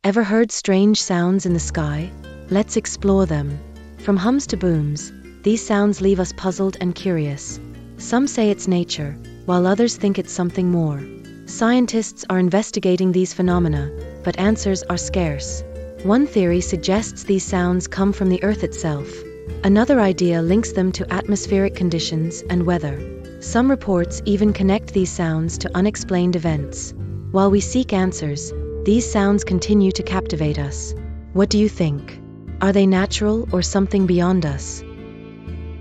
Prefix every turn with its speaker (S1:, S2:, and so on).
S1: Ever heard strange sounds in the sky? Let's explore them. From hums to booms, these sounds leave us puzzled and curious. Some say it's nature, while others think it's something more. Scientists are investigating these phenomena, but answers are scarce. One theory suggests these sounds come from the Earth itself. Another idea links them to atmospheric conditions and weather. Some reports even connect these sounds to unexplained events. While we seek answers, these sounds continue to captivate us. What do you think? Are they natural or something beyond us?